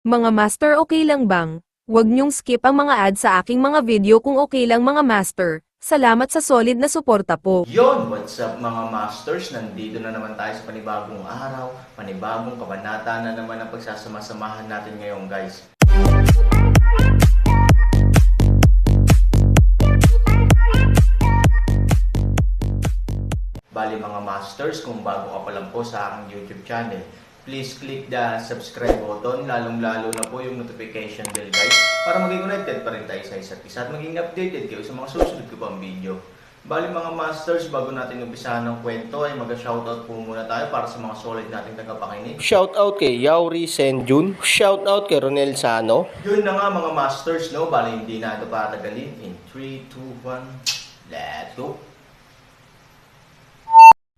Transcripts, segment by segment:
Mga master, okay lang bang? Huwag niyong skip ang mga ads sa aking mga video kung okay lang mga master. Salamat sa solid na suporta po. Yon, what's up mga masters? Nandito na naman tayo sa panibagong araw, panibagong kabanata na naman ang pagsasama-samahan natin ngayon guys. Bali mga masters, kung bago ka pa lang po sa aking YouTube channel, please click the subscribe button, lalong-lalo na po yung notification bell guys, para maging connected pa rin tayo sa isa't isa at maging updated kayo sa mga susunod ko pang video. Bali mga masters, bago natin umpisahan ng kwento ay mag-shoutout po muna tayo para sa mga solid nating tagapakinig. Shoutout kay Yauri Senjun. Shoutout kay Ronel Sano. Yun na nga mga masters, no? Bali hindi na ito patagalin. In 3, 2, 1, let's go!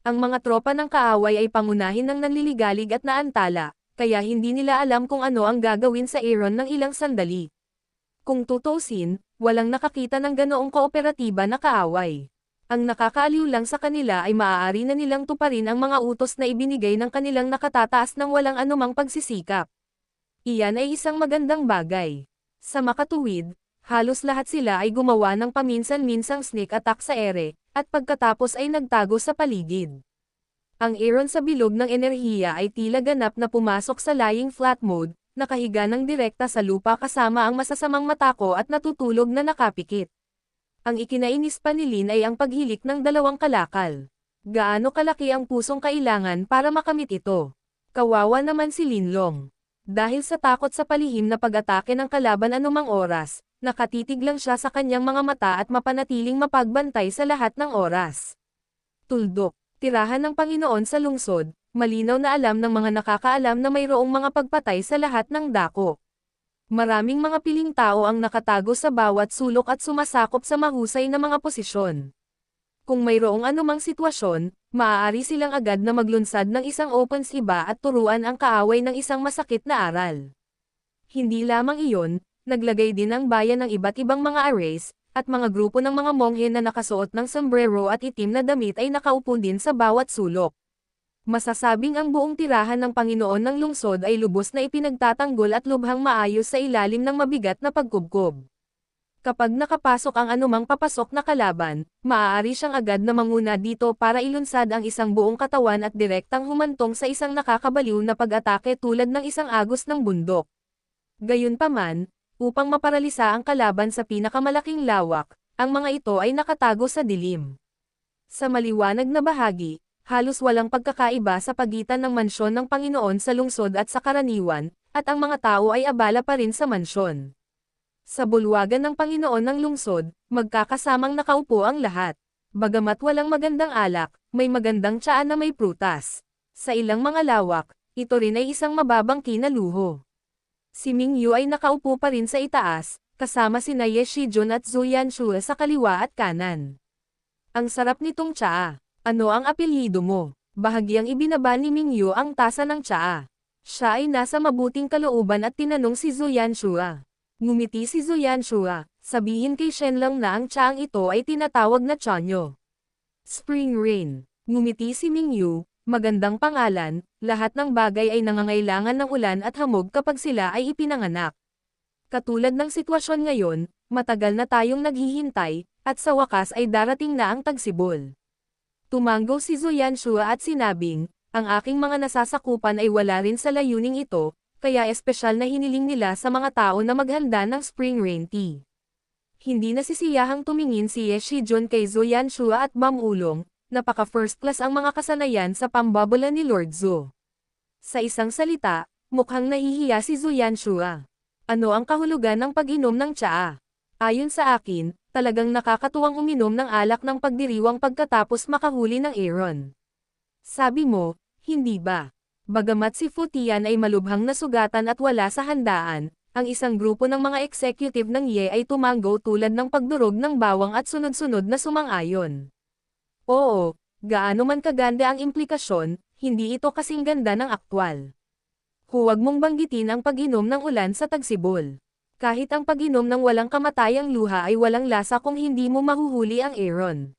Ang mga tropa ng kaaway ay pangunahin ng nanliligalig at naantala, kaya hindi nila alam kung ano ang gagawin sa Aaron ng ilang sandali. Kung tutusin, walang nakakita ng ganoong kooperatiba na kaaway. Ang nakakaaliw lang sa kanila ay maaari na nilang tuparin ang mga utos na ibinigay ng kanilang nakatataas ng walang anumang pagsisikap. Iyan ay isang magandang bagay. Sa makatuwid, halos lahat sila ay gumawa ng paminsan-minsang sneak attack sa ere, at pagkatapos ay nagtago sa paligid. Ang Aaron sa bilog ng enerhiya ay tila ganap na pumasok sa lying flat mode, nakahiga ng direkta sa lupa kasama ang masasamang matako at natutulog na nakapikit. Ang ikinainis pa ni Lin ay ang paghilik ng dalawang kalakal. Gaano kalaki ang pusong kailangan para makamit ito? Kawawa naman si Linlong. Dahil sa takot sa palihim na pag-atake ng kalaban anumang oras, nakatitig lang siya sa kanyang mga mata at mapanatiling mapagbantay sa lahat ng oras. Tuldok, tirahan ng Panginoon sa lungsod, malinaw na alam ng mga nakakaalam na mayroong mga pagpatay sa lahat ng dako. Maraming mga piling tao ang nakatago sa bawat sulok at sumasakop sa mahusay na mga posisyon. Kung mayroong anumang sitwasyon, maaari silang agad na maglunsad ng isang opensiba at turuan ang kaaway ng isang masakit na aral. Hindi lamang iyon, naglagay din ang bayan ng iba't ibang mga arrays, at mga grupo ng mga monghe na nakasuot ng sombrero at itim na damit ay nakaupo din sa bawat sulok. Masasabing ang buong tirahan ng Panginoon ng lungsod ay lubos na ipinagtatanggol at lubhang maayos sa ilalim ng mabigat na pagkubkob. Kapag nakapasok ang anumang papasok na kalaban, maaari siyang agad na manguna dito para ilunsad ang isang buong katawan at direktang humantong sa isang nakakabaliw na pag-atake tulad ng isang agos ng bundok. Gayunpaman, upang maparalisa ang kalaban sa pinakamalaking lawak, ang mga ito ay nakatago sa dilim. Sa maliwanag na bahagi, halos walang pagkakaiba sa pagitan ng mansyon ng Panginoon sa lungsod at sa karaniwan, at ang mga tao ay abala pa rin sa mansyon. Sa bulwagan ng Panginoon ng lungsod, magkakasamang nakaupo ang lahat. Bagamat walang magandang alak, may magandang tsaa na may prutas. Sa ilang mga lawak, ito rin ay isang mababang kinaluho. Si Mingyu ay nakaupo pa rin sa itaas, kasama sina Ye Shijun at Zhu Yanshu sa kaliwa at kanan. Ang sarap nitong tsaa. Ano ang apelyido mo? Bahagyang ibinaba ni Mingyu ang tasa ng tsaa. Siya ay nasa mabuting kalooban at tinanong si Zhu Yanshu. Ngumiti si Zhu Yanshu, sabihin kay Shenlong na ang tsaang ito ay tinatawag na Chanyo. Spring Rain. Ngumiti si Mingyu, magandang pangalan, lahat ng bagay ay nangangailangan ng ulan at hamog kapag sila ay ipinanganak. Katulad ng sitwasyon ngayon, matagal na tayong naghihintay, at sa wakas ay darating na ang tagsibol. Tumanggo si Zhu Yanshu at sinabing, ang aking mga nasasakupan ay wala rin sa layuning ito, kaya espesyal na hiniling nila sa mga tao na maghanda ng Spring Rain Tea. Hindi nasisiyahang tumingin si Ye Shijun kay Zhu Yanshu at Bam Ulong, napaka first class ang mga kasanayan sa pambabola ni Lord Zhu. Sa isang salita, mukhang nahihiya si Zhu Yanshu. Ano ang kahulugan ng pag-inom ng tsaa? Ayon sa akin, talagang nakakatuwang uminom ng alak ng pagdiriwang pagkatapos makahuli ng Aaron. Sabi mo, hindi ba? Bagamat si Futian ay malubhang nasugatan at wala sa handaan, ang isang grupo ng mga executive ng Ye ay tumanggo tulad ng pagdurog ng bawang at sunod-sunod na sumang-ayon. Oo, gaano man kaganda ang implikasyon, hindi ito kasing ganda ng aktwal. Huwag mong banggitin ang pag-inom ng ulan sa tagsibol. Kahit ang pag-inom ng walang kamatayang luha ay walang lasa kung hindi mo mahuhuli ang Aaron.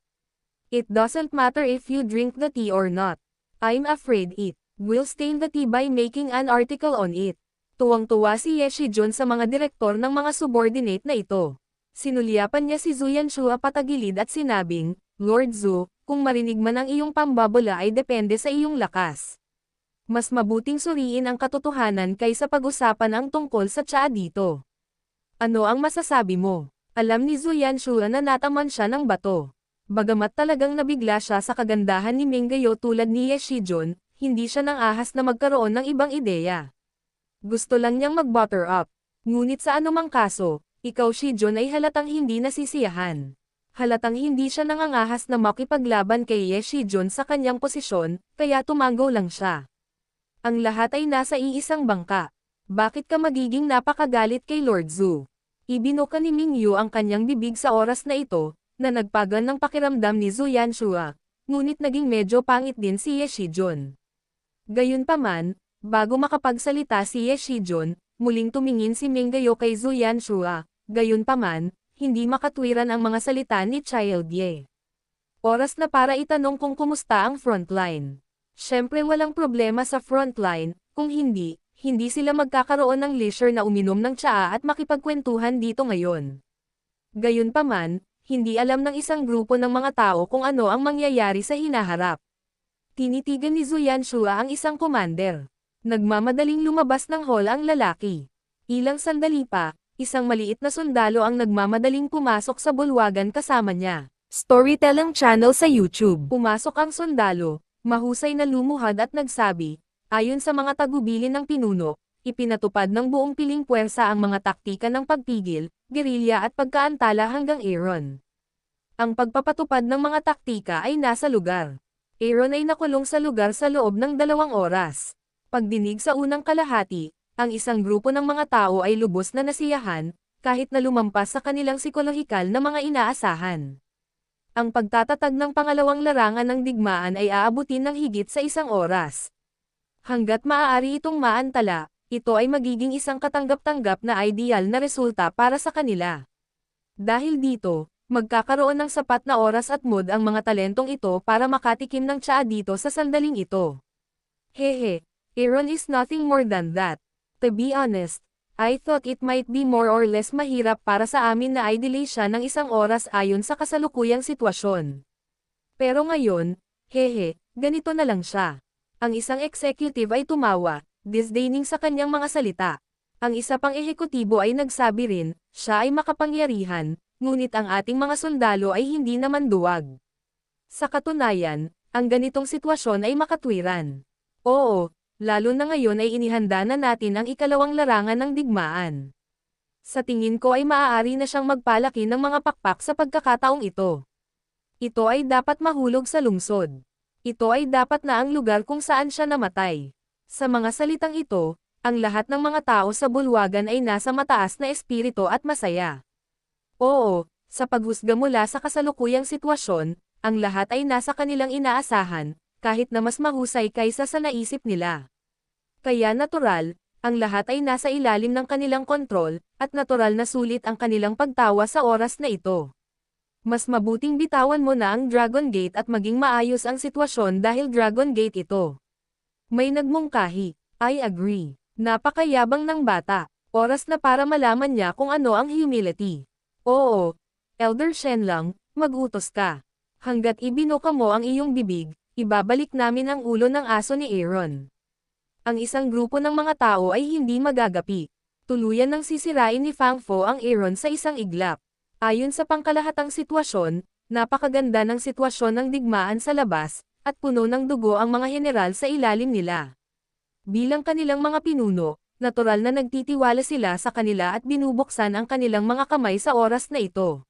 It doesn't matter if you drink the tea or not. I'm afraid it will stain the tea by making an article on it. Tuwang-tuwa si Ye Shijun sa mga direktor ng mga subordinate na ito. Sinulyapan niya si Zhu Yanshua patagilid at sinabing, Lord Zhu, kung marinig man ang iyong pambabola ay depende sa iyong lakas. Mas mabuting suriin ang katotohanan kaysa pag-usapan ang tungkol sa tsaa dito. Ano ang masasabi mo? Alam ni Zhu Yanshua na nataman siya ng bato. Bagamat talagang nabigla siya sa kagandahan ni Minggayo tulad ni Ye Shijun, hindi siya nang ahas na magkaroon ng ibang ideya. Gusto lang niyang mag-butter up. Ngunit sa anumang kaso, ikaw Shijun ay halatang hindi nasisiyahan. Halatang hindi siya nangangahas na makipaglaban kay Ye Shijun sa kanyang posisyon, kaya tumanggo lang siya. Ang lahat ay nasa iisang bangka. Bakit ka magiging napakagalit kay Lord Zhu? Ibinuka ni Mingyu ang kanyang bibig sa oras na ito, na nagpagan ng pakiramdam ni Zhu Yanshua, ngunit naging medyo pangit din si Ye Shijun. Gayunpaman, bago makapagsalita si Ye Shijun, muling tumingin si Minggayo kay Zhu Yanshua, gayunpaman, hindi makatwiran ang mga salita ni Child Ye. Oras na para itanong kung kumusta ang frontline. Siyempre walang problema sa frontline, kung hindi sila magkakaroon ng leisure na uminom ng tsaa at makipagkwentuhan dito ngayon. Gayunpaman, hindi alam ng isang grupo ng mga tao kung ano ang mangyayari sa hinaharap. Tinitigan ni Zhu Yanshua ang isang commander. Nagmamadaling lumabas ng hall ang lalaki. Ilang sandali pa, isang maliit na sundalo ang nagmamadaling pumasok sa bulwagan kasama niya. Storytelling channel sa YouTube. Pumasok ang sundalo, mahusay na lumuhad at nagsabi, ayon sa mga tagubilin ng pinuno, ipinatupad ng buong piling puwersa ang mga taktika ng pagpigil, gerilya at pagkaantala hanggang Aaron. Ang pagpapatupad ng mga taktika ay nasa lugar. Aaron ay nakulong sa lugar sa loob ng 2 oras. Pagdinig sa unang kalahati, ang isang grupo ng mga tao ay lubos na nasiyahan, kahit na lumampas sa kanilang psikolohikal na mga inaasahan. Ang pagtatatag ng pangalawang larangan ng digmaan ay aabutin ng higit sa 1 oras. Hanggat maaari itong maantala, ito ay magiging isang katanggap-tanggap na ideal na resulta para sa kanila. Dahil dito, magkakaroon ng sapat na oras at mood ang mga talentong ito para makatikim ng tsaa dito sa sandaling ito. Hehe, Aaron is nothing more than that. To be honest, I thought it might be more or less mahirap para sa amin na i-delay siya ng 1 oras ayon sa kasalukuyang sitwasyon. Pero ngayon, hehe, ganito na lang siya. Ang isang executive ay tumawa, disdaining sa kanyang mga salita. Ang isa pang ehekutibo ay nagsabi rin, siya ay makapangyarihan, ngunit ang ating mga sundalo ay hindi naman duwag. Sa katunayan, ang ganitong sitwasyon ay makatwiran. Oo, lalo na ngayon ay inihanda na natin ang 2nd larangan ng digmaan. Sa tingin ko ay maaari na siyang magpalaki ng mga pakpak sa pagkakataong ito. Ito ay dapat mahulog sa lungsod. Ito ay dapat na ang lugar kung saan siya namatay. Sa mga salitang ito, ang lahat ng mga tao sa bulwagan ay nasa mataas na espiritu at masaya. Oo, sa paghusga mula sa kasalukuyang sitwasyon, ang lahat ay nasa kanilang inaasahan, kahit na mas mahusay kaysa sa naisip nila. Kaya natural, ang lahat ay nasa ilalim ng kanilang kontrol, at natural na sulit ang kanilang pagtawa sa oras na ito. Mas mabuting bitawan mo na ang Dragon Gate at maging maayos ang sitwasyon dahil Dragon Gate ito. May nagmungkahi, I agree. Napakayabang ng bata. Oras na para malaman niya kung ano ang humility. Oo, Elder Shenlang, mag-utos ka. Hanggat ibinuka mo ang iyong bibig, ibabalik namin ang ulo ng aso ni Aaron. Ang isang grupo ng mga tao ay hindi magagapi. Tuluyan ng sisirain ni Fang Fo ang Aaron sa isang iglap. Ayon sa pangkalahatang sitwasyon, napakaganda ng sitwasyon ng digmaan sa labas, at puno ng dugo ang mga general sa ilalim nila. Bilang kanilang mga pinuno, natural na nagtitiwala sila sa kanila at binubuksan ang kanilang mga kamay sa oras na ito.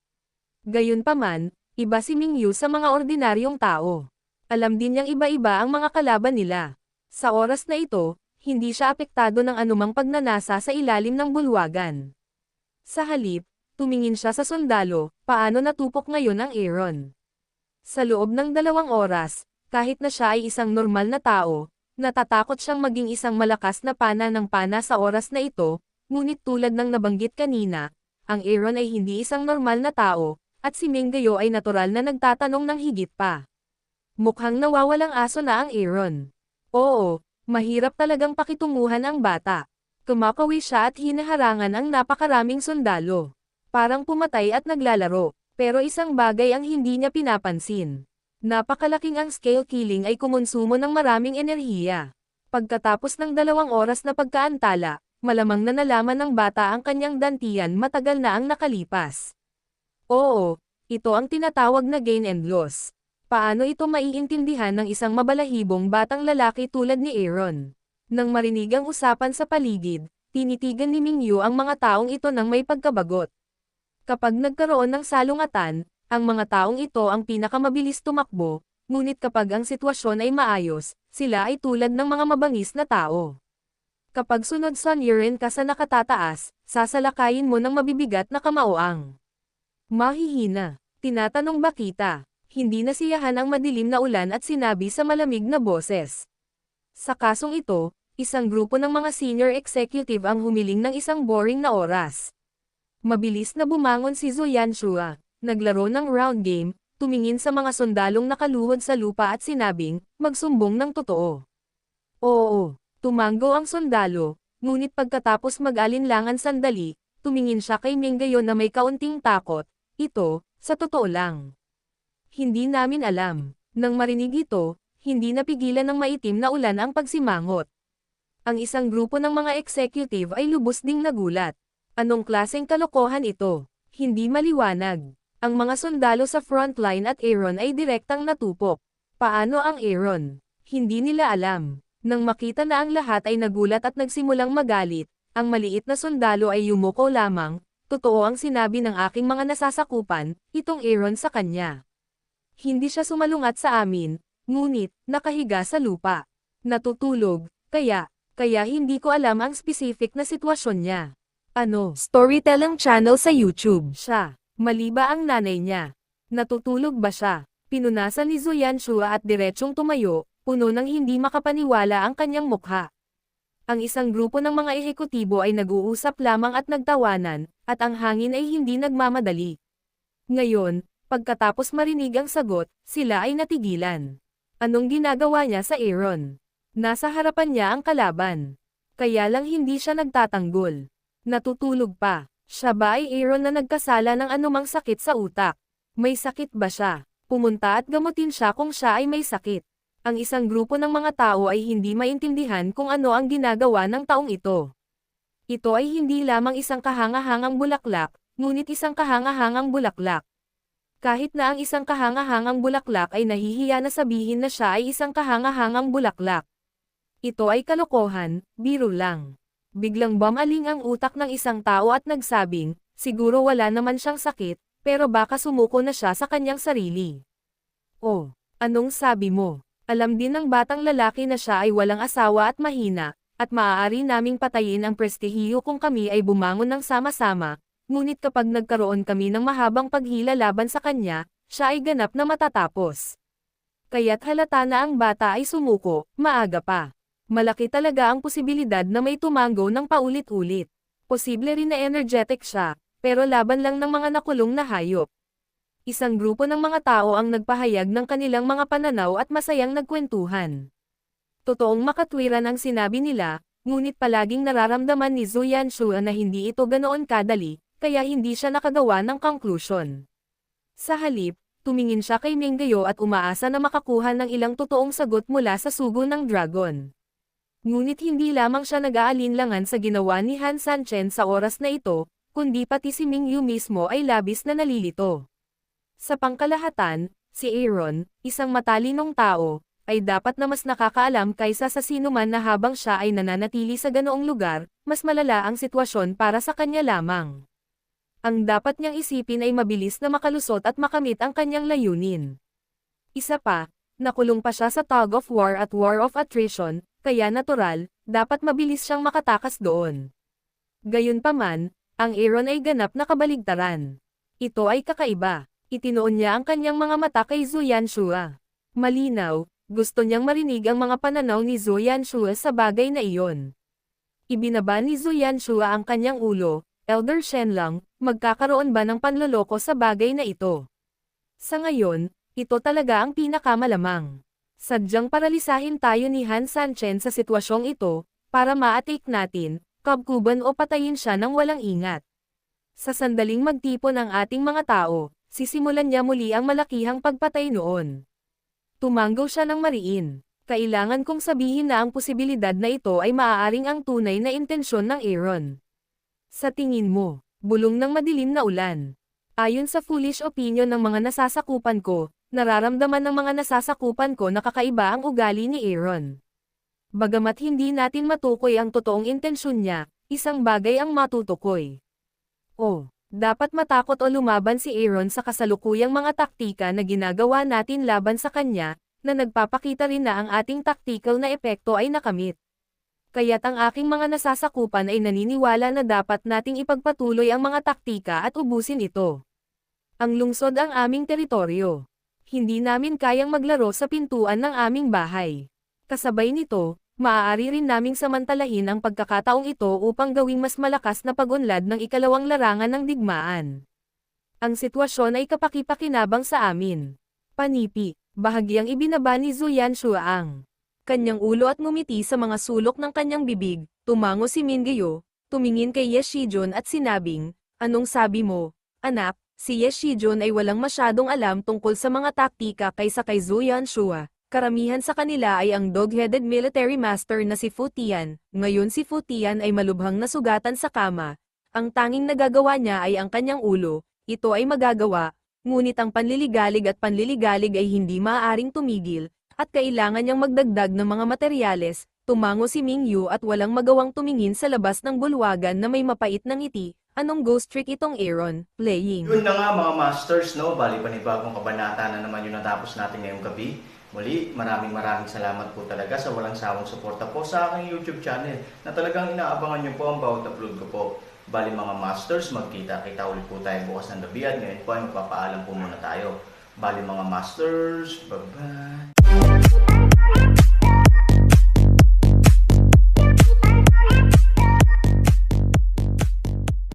Gayunpaman, iba si Mingyu sa mga ordinaryong tao. Alam din niyang iba-iba ang mga kalaban nila. Sa oras na ito, hindi siya apektado ng anumang pagnanasa sa ilalim ng bulwagan. Sa halip, tumingin siya sa sundalo, paano natupok ngayon ang Aaron. Sa loob ng 2 oras, kahit na siya ay isang normal na tao, natatakot siyang maging isang malakas na pana ng pana sa oras na ito, ngunit tulad ng nabanggit kanina, ang Aaron ay hindi isang normal na tao, at si Minggayo ay natural na nagtatanong ng higit pa. Mukhang nawawalang aso na ang Aaron. Oo, mahirap talagang pakitunguhan ang bata. Kumakawi siya at hinaharangan ang napakaraming sundalo. Parang pumatay at naglalaro, pero isang bagay ang hindi niya pinapansin. Napakalaking ang scale killing ay kumonsumo ng maraming enerhiya. Pagkatapos ng 2 oras na pagkaantala, malamang na nalaman ng bata ang kanyang dantian matagal na ang nakalipas. Oo, ito ang tinatawag na gain and loss. Paano ito maiintindihan ng isang mabalahibong batang lalaki tulad ni Aaron? Nang marinig ang usapan sa paligid, tinitigan ni Mingyu ang mga taong ito ng may pagkabagot. Kapag nagkaroon ng salungatan, ang mga taong ito ang pinakamabilis tumakbo, ngunit kapag ang sitwasyon ay maayos, sila ay tulad ng mga mabangis na tao. Kapag sunod sa urine ka sa nakatataas, sasalakayin mo ng mabibigat na kamauang. Mahihina. Tinatanong ba kita? Hindi nasiyahan ang madilim na ulan at sinabi sa malamig na boses. Sa kasong ito, isang grupo ng mga senior executive ang humiling ng isang boring na oras. Mabilis na bumangon si Zhu Yanshua, naglaro ng round game, tumingin sa mga sundalong nakaluhod sa lupa at sinabing, magsumbong ng totoo. Oo, tumango ang sundalo, ngunit pagkatapos mag-alinlangan sandali, tumingin siya kay Minggayon na may kaunting takot. Ito, sa totoo lang. Hindi namin alam. Nang marinig ito, hindi napigilan ng maitim na ulan ang pagsimangot. Ang isang grupo ng mga executive ay lubos ding nagulat. Anong klaseng kalokohan ito? Hindi maliwanag. Ang mga sundalo sa frontline at Aaron ay direktang natupok. Paano ang Aaron? Hindi nila alam. Nang makita na ang lahat ay nagulat at nagsimulang magalit, ang maliit na sundalo ay yumuko lamang. Totoo ang sinabi ng aking mga nasasakupan, itong Aaron sa kanya. Hindi siya sumalungat sa amin, ngunit, nakahiga sa lupa. Natutulog, kaya hindi ko alam ang specific na sitwasyon niya. Ano? Storytelling channel sa YouTube. Siya. Mali ba ang nanay niya? Natutulog ba siya? Pinunasan ni Zhu Yanshua at diretsyong tumayo, puno ng hindi makapaniwala ang kanyang mukha. Ang isang grupo ng mga ehekutibo ay nag-uusap lamang at nagtawanan, at ang hangin ay hindi nagmamadali. Ngayon, pagkatapos marinig ang sagot, sila ay natigilan. Anong ginagawa niya sa Aaron? Nasa harapan niya ang kalaban. Kaya lang hindi siya nagtatanggol. Natutulog pa. Siya ba ay Aaron na nagkasala ng anumang sakit sa utak? May sakit ba siya? Pumunta at gamutin siya kung siya ay may sakit. Ang isang grupo ng mga tao ay hindi maintindihan kung ano ang ginagawa ng taong ito. Ito ay hindi lamang isang kahangahangang bulaklak, ngunit isang kahangahangang bulaklak. Kahit na ang isang kahangahangang bulaklak ay nahihiya na sabihin na siya ay isang kahangahangang bulaklak. Ito ay kalokohan, biro lang. Biglang bumaling ang utak ng isang tao at nagsabing, siguro wala naman siyang sakit, pero baka sumuko na siya sa kanyang sarili. Oh, anong sabi mo? Alam din ng batang lalaki na siya ay walang asawa at mahina, at maaari naming patayin ang prestihiyo kung kami ay bumangon ng sama-sama, ngunit kapag nagkaroon kami ng mahabang paghila laban sa kanya, siya ay ganap na matatapos. Kaya't halata na ang bata ay sumuko, maaga pa. Malaki talaga ang posibilidad na may tumango ng paulit-ulit. Posible rin na energetic siya, pero laban lang ng mga nakulong na hayop. Isang grupo ng mga tao ang nagpahayag ng kanilang mga pananaw at masayang nagkwentuhan. Totoong makatwiran ang sinabi nila, ngunit palaging nararamdaman ni Zhu Yanshua na hindi ito ganoon kadali, kaya hindi siya nakagawa ng conclusion. Sa halip, tumingin siya kay Minggayo at umaasa na makakuha ng ilang totoong sagot mula sa sugo ng dragon. Ngunit hindi lamang siya nag-aalinlangan sa ginawa ni Han Sanchen sa oras na ito, kundi pati si Mingyu mismo ay labis na nalilito. Sa pangkalahatan, si Aaron, isang matalinong tao, ay dapat na mas nakakaalam kaysa sa sinuman na habang siya ay nananatili sa ganoong lugar, mas malala ang sitwasyon para sa kanya lamang. Ang dapat niyang isipin ay mabilis na makalusot at makamit ang kanyang layunin. Isa pa, nakulong pa siya sa tug of war at war of attrition, kaya natural, dapat mabilis siyang makatakas doon. Gayunpaman, ang Aaron ay ganap na kabaligtaran. Ito ay kakaiba. Itinoon niya ang kanyang mga mata kay Zhu Yanshua. Malinaw, gusto niyang marinig ang mga pananaw ni Zhu Yanshua sa bagay na iyon. Ibinaba ni Zhu Yanshua ang kanyang ulo, Elder Shenlong, magkakaroon ba ng panloloko sa bagay na ito? Sa ngayon, ito talaga ang pinakamalamang. Sadyang paralisahin tayo ni Han Sanchen sa sitwasyong ito, para ma-take natin, kabkuban o patayin siya ng walang ingat. Sa sandaling magtipon ang ating mga tao, sisimulan niya muli ang malakihang pagpatay noon. Tumanggaw siya ng mariin. Kailangan kong sabihin na ang posibilidad na ito ay maaaring ang tunay na intensyon ng Aaron. Sa tingin mo, bulong ng madilim na ulan. Ayon sa foolish opinion ng mga nasasakupan ko, nararamdaman ng mga nasasakupan ko na kakaiba ang ugali ni Aaron. Bagamat hindi natin matukoy ang totoong intensyon niya, isang bagay ang matutukoy. Dapat matakot o lumaban si Aaron sa kasalukuyang mga taktika na ginagawa natin laban sa kanya, na nagpapakita rin na ang ating tactical na epekto ay nakamit. Kaya't ang aking mga nasasakupan ay naniniwala na dapat nating ipagpatuloy ang mga taktika at ubusin ito. Ang lungsod ang aming teritoryo. Hindi namin kayang maglaro sa pintuan ng aming bahay. Kasabay nito, maaari rin naming samantalahin ang pagkakataong ito upang gawing mas malakas na pag-unlad ng ikalawang larangan ng digmaan. Ang sitwasyon ay kapaki-pakinabang sa amin. Panipi, bahagyang ibinaba ni Zhu Yanxue ang kanyang ulo at ngumiti sa mga sulok ng kanyang bibig. Tumango si Mingyue, tumingin kay Ye Shijun at sinabing, "Anong sabi mo, anak?" Si Ye Shijun ay walang masyadong alam tungkol sa mga taktika kaysa kay Zhu Yanxue. Karamihan sa kanila ay ang dog-headed military master na si Fu Tian. Ngayon si Fu Tian ay malubhang nasugatan sa kama. Ang tanging nagagawa niya ay ang kanyang ulo. Ito ay magagawa, ngunit ang panliligalig at panliligalig ay hindi maaaring tumigil, at kailangan niyang magdagdag ng mga materyales. Tumango si Mingyu at walang magawang tumingin sa labas ng bulwagan na may mapait na ngiti. Anong ghost trick itong Aaron, playing? Yun na nga mga masters, no? Bali panibagong kabanata na naman yung natapos natin ngayong gabi. Muli, maraming salamat po talaga sa walang sawang suporta po sa aking YouTube channel na talagang inaabangan niyo po ang bawat upload ko po. Bali mga masters, magkita-kita ulit po tayo bukas ng gabi at ngayon po ay magpapaalam po muna tayo. Bali mga masters, bye-bye!